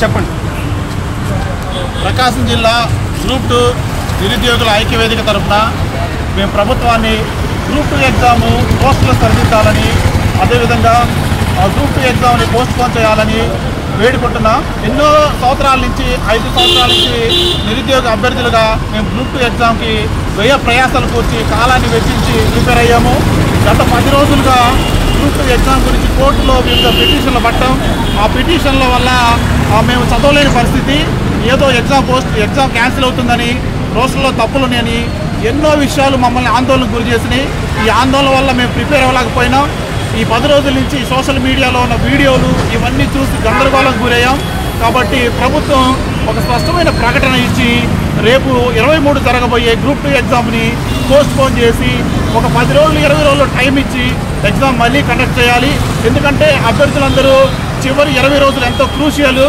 చెప్పండి. ప్రకాశం జిల్లా గ్రూప్ 2 నిరుద్యోగుల ఐక్యవేదిక తరఫున మేము ప్రభుత్వాన్ని గ్రూప్ 2 ఎగ్జాము పోస్టులు సరిదిద్దాలని, అదేవిధంగా గ్రూప్ 2 ఎగ్జామ్ని పోస్ట్పోన్ చేయాలని వేడుకుంటున్నాం. ఎన్నో సంవత్సరాల నుంచి 5 సంవత్సరాల నుంచి నిరుద్యోగ అభ్యర్థులుగా మేము గ్రూప్ 2 ఎగ్జామ్కి వ్యయ ప్రయాసాలు కూర్చి కాలాన్ని వెచ్చించి ప్రిపేర్ అయ్యాము. గత 10 రోజులుగా గ్రూప్ 2 ఎగ్జామ్ గురించి కోర్టులో వివిధ పిటిషన్లు పట్టడం, ఆ పిటిషన్ల వల్ల మేము చదవలేని పరిస్థితి, ఏదో ఎగ్జామ్ క్యాన్సిల్ అవుతుందని, రోజుల్లో తప్పులున్నాయని ఎన్నో విషయాలు మమ్మల్ని ఆందోళనకు గురి చేసినాయి. ఈ ఆందోళన వల్ల మేము ప్రిపేర్ అవ్వలేకపోయినాం. ఈ 10 రోజుల నుంచి సోషల్ మీడియాలో ఉన్న వీడియోలు ఇవన్నీ చూసి గందరగోళం గురయ్యాం. కాబట్టి ప్రభుత్వం ఒక స్పష్టమైన ప్రకటన ఇచ్చి రేపు 23 జరగబోయే గ్రూప్ 2 ఎగ్జామ్ని పోస్ట్పోన్ చేసి ఒక 10 రోజులు 20 రోజులు టైం ఇచ్చి ఎగ్జామ్ మళ్ళీ కండక్ట్ చేయాలి. ఎందుకంటే అభ్యర్థులందరూ చివరి 20 రోజులు ఎంతో క్రూషియల్,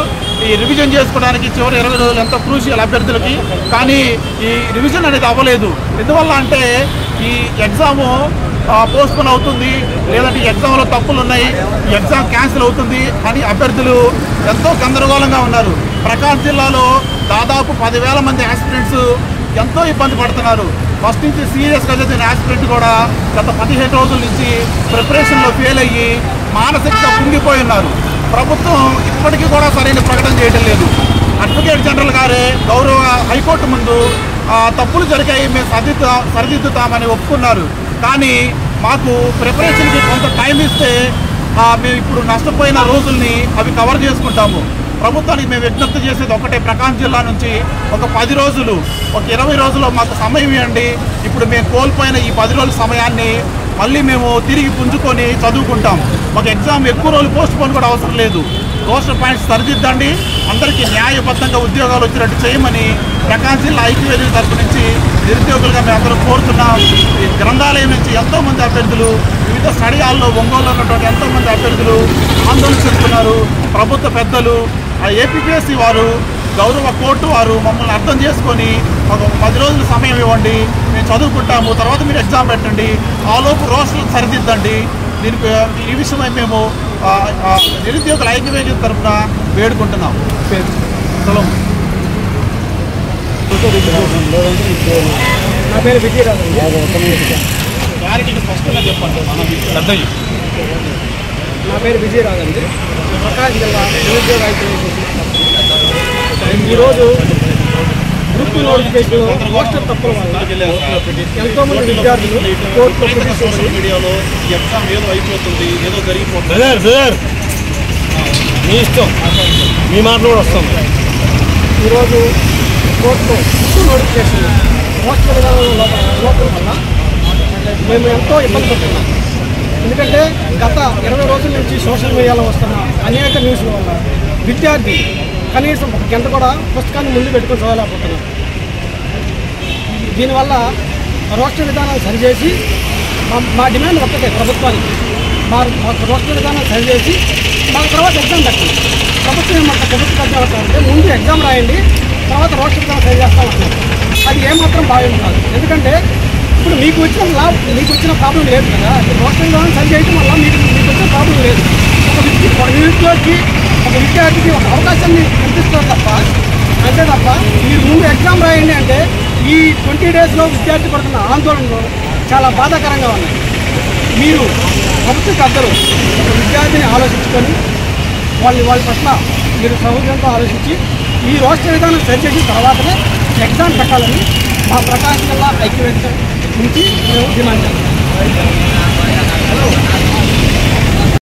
ఈ రివిజన్ చేసుకోవడానికి చివరి 20 రోజులు ఎంతో క్రూషియల్ అభ్యర్థులకి. కానీ ఈ రివిజన్ అనేది అవ్వలేదు. ఎందువల్ల అంటే ఈ ఎగ్జాము పోస్ట్పోన్ అవుతుంది, లేదంటే ఈ ఎగ్జామ్లో తప్పులు ఉన్నాయి, ఈ ఎగ్జామ్ క్యాన్సిల్ అవుతుంది అని అభ్యర్థులు ఎంతో గందరగోళంగా ఉన్నారు. ప్రకాశం జిల్లాలో దాదాపు 10,000 మంది ఆస్పిరెంట్స్ ఎంతో ఇబ్బంది పడుతున్నారు. ఫస్ట్ నుంచి సీరియస్గా చదివిన ఆస్పిరెంట్ కూడా గత 15 రోజుల నుంచి ప్రిపరేషన్లో ఫెయిల్ అయ్యి మానసికంగా కుంగిపోయి ఉన్నారు. ప్రభుత్వం ఇప్పటికీ కూడా సరైన ప్రకటన చేయడం లేదు. అడ్వకేట్ జనరల్ గారే గౌరవ హైకోర్టు ముందు తప్పులు జరిగాయి, మేము సరిదిద్దుతామని ఒప్పుకున్నారు. కానీ మాకు ప్రిపరేషన్కి కొంత టైం ఇస్తే మేము ఇప్పుడు నష్టపోయిన రోజుల్ని అవి కవర్ చేసుకుంటాము. ప్రభుత్వానికి మేము విజ్ఞప్తి చేసేది ఒకటే, ప్రకాశం జిల్లా నుంచి ఒక 10 రోజులు, ఒక 20 రోజులు మాకు సమయం ఇవ్వండి. ఇప్పుడు మేము కోల్పోయిన ఈ 10 రోజుల సమయాన్ని మళ్ళీ మేము తిరిగి పుంజుకొని చదువుకుంటాం. మాకు ఎగ్జామ్ ఎక్కువ రోజులు పోస్ట్పోన్ కూడా అవసరం లేదు. రోస్టర్ పాయింట్స్ సరిదిద్దండి, అందరికీ న్యాయబద్ధంగా ఉద్యోగాలు వచ్చినట్టు చేయమని ప్రకాశం జిల్లా ఐక్యవేదిక తరపు నుంచి నిరుద్యోగులుగా మేము అందరూ కోరుతున్నాం. ఈ గ్రంథాలయం నుంచి ఎంతోమంది అభ్యర్థులు, వివిధ స్టడీ హాల్లో ఒంగోలులో ఉన్నటువంటి ఎంతోమంది అభ్యర్థులు ఆందోళన చెందుతున్నారు. ప్రభుత్వ పెద్దలు, ఏపీపీఎస్సీ వారు, గౌరవ కోర్టు వారు మమ్మల్ని అర్థం చేసుకొని ఒక 10 రోజులు సమయం ఇవ్వండి, మేము చదువుకుంటాము, తర్వాత మీరు ఎగ్జామ్ పెట్టండి, ఆలోపు రోస్టర్లు సరిదిద్దండి. దీనికి ఈ విషయమై మేము నిరుద్యోగుల ఐక్యవేదిక తరఫున వేడుకుంటున్నాం. నా పేరు విజయరాజు. క్లారిటీకి స్పష్టంగా చెప్పండి. నా పేరు విజయరాజు అండి. ప్రకాశం జిల్లా నిరుద్యోగ ఐక్యవేదిక. ఈరోజు గ్రూప్ 2 నోటిఫికేషన్ పోస్టర్ తప్పుల వల్ల ఎంతోమంది విద్యార్థులు కోర్టులో సోషల్ మీడియాలో ఎగ్జామ్ ఏదో అయిపోతుంది, ఏదో జరిగిపోతుంది. మీ ఇష్టం, మీ మాటలు కూడా వస్తాం. ఈరోజు కోర్టులో గ్రూప్ 2 నోటిఫికేషన్ పోస్టర్ విధానంలో లోపల వల్ల మేము ఎంతో ఇబ్బంది పడుతున్నాం. ఎందుకంటే గత 20 రోజుల నుంచి సోషల్ మీడియాలో వస్తున్న అనేక న్యూస్ల వల్ల విద్యార్థి కనీసం ఒక గంట కూడా పుస్తకాన్ని ముందు పెట్టుకొని చదవలేకపోతున్నాం. దీనివల్ల రోస్టర్ విధానాలు సరిచేసి మా డిమాండ్ ఒక్కటే ప్రభుత్వానికి, మాకు రోస్టర్ విధానాలు సరిచేసి దాని తర్వాత ఎగ్జామ్ పెట్టండి. ప్రభుత్వం అంటే ముందు ఎగ్జామ్ రాయండి, తర్వాత రోస్టర్ విధానం సరి చేస్తామంటున్నారు. అది ఏమాత్రం బాగుంది కాదు. ఎందుకంటే ఇప్పుడు మీకు వచ్చిన ప్రాబ్లం లేదు కదా, రోస్టర్ విధానం సరి చేయడం వల్ల మీకు వచ్చిన ప్రాబ్లం లేదు. ఒక విద్యార్థికి ఒక అవకాశాన్ని కల్పిస్తారు తప్ప మీరు ముందు ఎగ్జామ్ రాయండి అంటే ఈ 20 డేస్లో విద్యార్థి పడుతున్న ఆందోళనలు చాలా బాధాకరంగా ఉన్నాయి. మీరు ప్రభుత్వ పెద్దలు ఒక విద్యార్థిని ఆలోచించుకొని వాళ్ళ పట్ల మీరు సౌకర్యంతో ఆలోచించి ఈ రోస్టర్ విధానం సరిచేసిన తర్వాతనే ఎగ్జామ్ పెట్టాలని మా ప్రకాశం జిల్లా ఐక్యవేదిక నుంచి మేము డిమాండ్ చేస్తాం.